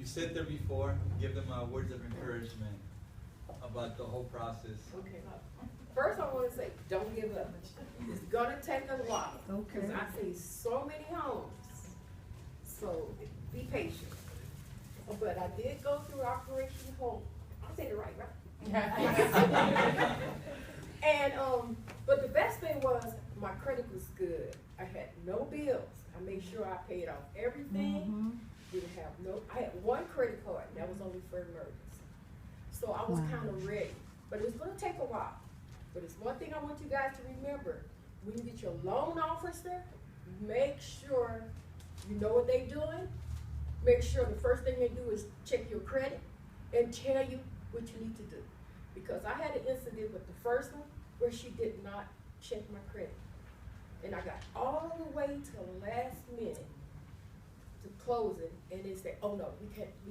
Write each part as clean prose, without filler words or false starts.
sit there before, give them words of encouragement about the whole process. Okay. First, I want to say, don't give up. It's gonna take a while. Okay. Because I see so many homes. So be patient. But I did go through Operation Hope. I said it right, right? And but the best thing was my credit was good. I had no bills. I made sure I paid off everything. Didn't have no. I had one credit card. And that was only for emergency. So I was kind of ready. But it was gonna take a while. But it's one thing I want you guys to remember. When you get your loan officer, make sure you know what they're doing. Make sure the first thing they do is check your credit and tell you what you need to do. Because I had an incident with the first one where she did not check my credit. And I got all the way to the last minute to close it, and they said, oh no, we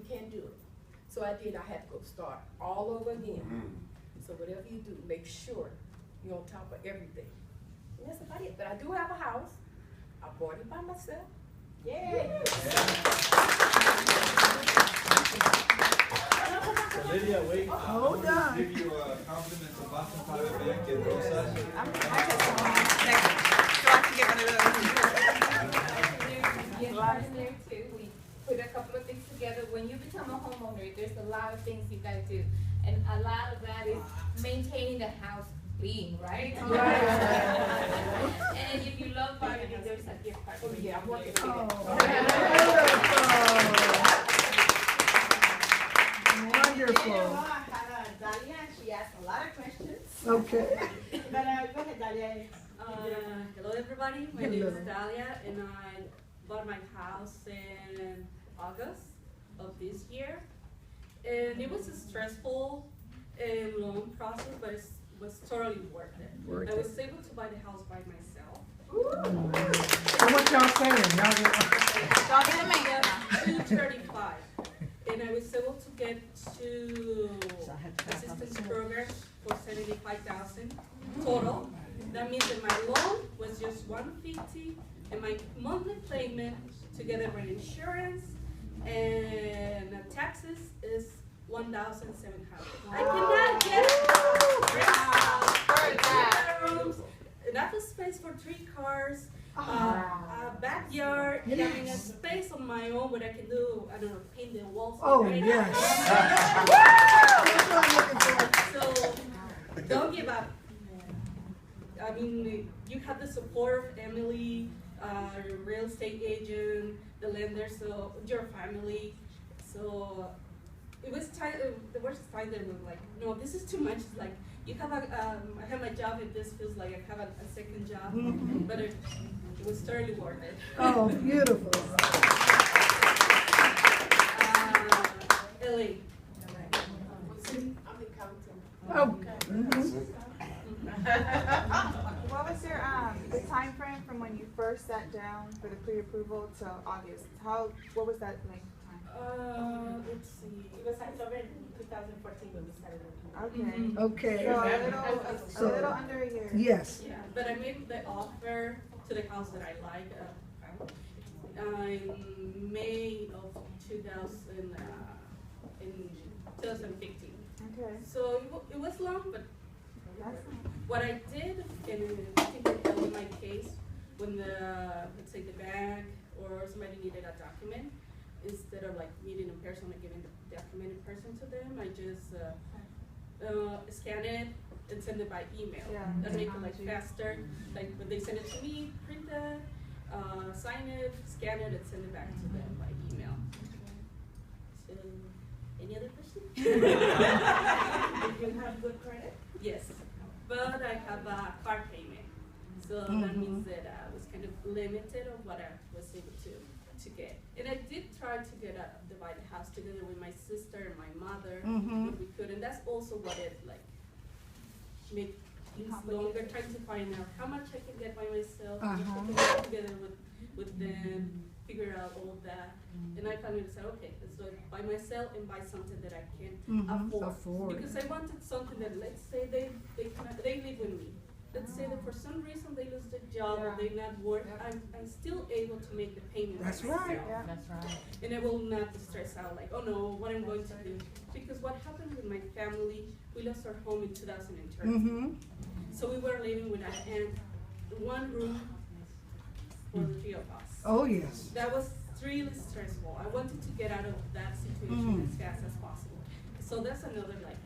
can't do it. So I did, I had to go start all over again. So whatever you do, make sure you're on top of everything. And that's about it. But I do have a house. I bought it by myself. Yay! So Lydia, wait. Hold on. Give you compliments of Boston Private Bank and Rosas. We put a couple of things together. When you become a homeowner, there's a lot of things you gotta do. And a lot of that is maintaining the house clean, right? And if you love bargaining, there's a gift card. Oh yeah, I'm working Oh, on wonderful. I had Dalia, and she asked a lot of questions. Okay. But go ahead, Dalia. Hello everybody, my name is Dalia and I bought my house in August of this year. And it was a stressful and long process, but it was totally worth it. I was able to buy the house by myself. So what y'all saying? Y'all 235. And I was able to get two assistance programs for 75,000 total. That means that my loan was just 150 and my monthly payment together with insurance and taxes is 1,700. I cannot get rooms, enough space for 3 cars, a backyard, having a space on my own where I can do, I don't know, paint the walls. Oh, yes. So don't give up. I mean, you have the support of Emily, your real estate agent, the lender, so your family. So it was time. The worst time that was like, no, this is too much. It's like you have a, I have my job, and this feels like I have a second job, but it was totally worth it. Oh, beautiful. Ellie. I'm accounting. Oh. What was your the time frame from when you first sat down for the pre-approval to August? What was that length of time? Let's see. It was October 2014 when we started. Okay. Okay. So a little under a year. Yes. Yeah, but I made the offer to the house that I like in May of 2015. Okay. So it was long, but That's nice. what I did, and I think it helped in my case, when let's say the bank or somebody needed a document, instead of like meeting in person and giving the document in person to them, I just scan it and send it by email. Yeah. That make it like faster. Like when they send it to me, print it, sign it, scan it, and send it back to them by email. So, any other questions? Did you have good credit? Yes, but I have a car payment, so that means that I was kind of limited on what I was able to get. And I did try to get a divided house together with my sister and my mother, if we could, and that's also what it like made things longer, trying to find out how much I can get by myself, work together with them, figure out all of that. And I finally said, okay, let's do it by myself and buy something that I can afford. Because I wanted something that, let's say they live with me, let's say that for some reason they lose their job or they not work, I'm still able to make the payment. That's myself. right. Yeah. That's right. And I will not stress out like, oh no, what I'm going to do. Because what happened with my family, we lost our home in 2013. Mm-hmm. So we were living with an aunt, one room for the three of us. Oh, yes. That was really stressful. I wanted to get out of that situation as fast as possible. So that's another like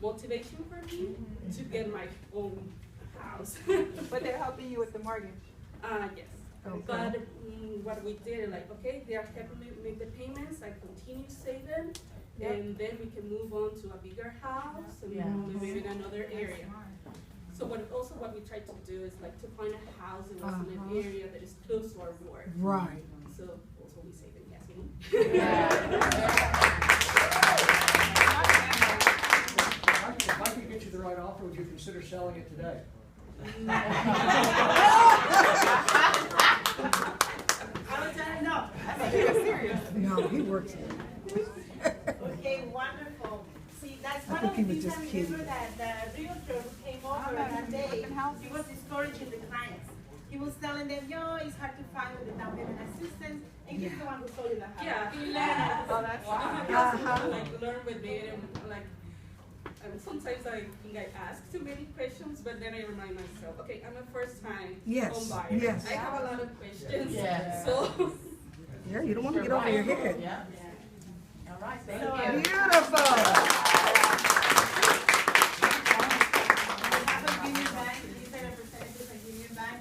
motivation for me to get my own house. But they're helping you with the mortgage. Yes. Okay. But what we did, like, okay, they are helping me make the payments. I continue saving, and then we can move on to a bigger house and maybe in another area. So what we try to do is like to find a house in an area that is close to our work. Right. So also we save it, yes, you know? If I could get you the right offer, would you consider selling it today? I would tell you no. No, he works it. Okay, wonderful. See, that's I one think of he the was things just I kidding. remember that the realtor who came over that day, he was discouraging the clients. He was telling them, yo, it's hard to find with the down payment assistance, and he's the one who sold you the house. Yeah. He learned. Oh, that's He also like learn with me and like sometimes I think I ask too many questions, but then I remind myself, okay, I'm a first time home buyer. Yes. I have a lot of questions. Yeah. So Yeah, you don't want to get over your head. Yeah. All right, thank So, you. Beautiful. On behalf of Union Bank, these are representatives of Union Bank.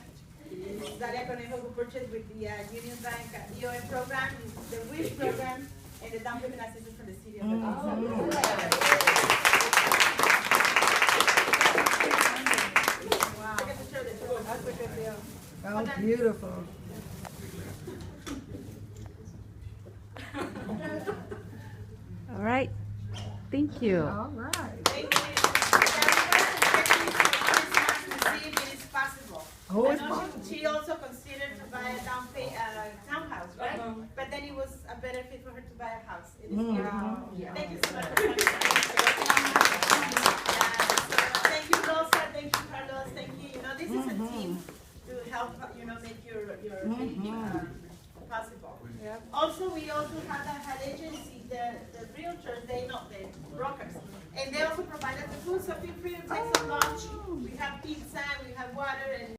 Dalia Cornejo, who purchased with the Union Bank EOM program, the WISH program, and the down payment assistance from the city of Wow. That's a good deal. Oh, beautiful. All right. Thank you. All right. Thank you. To see if it is possible. Oh, I it's know possible. she also considered to buy a townhouse, right? But then it was a better fit for her to buy a house. It is beautiful. Thank you so much for coming. Thank you, Rosa. Thank you, Carlos. Thank you. You know, this is a team to help, you know, make your possible. Yep. Also, we also have an agency, the realtors, the brokers, and they also provide us the food, so feel free to take some lunch. We have pizza, we have water, and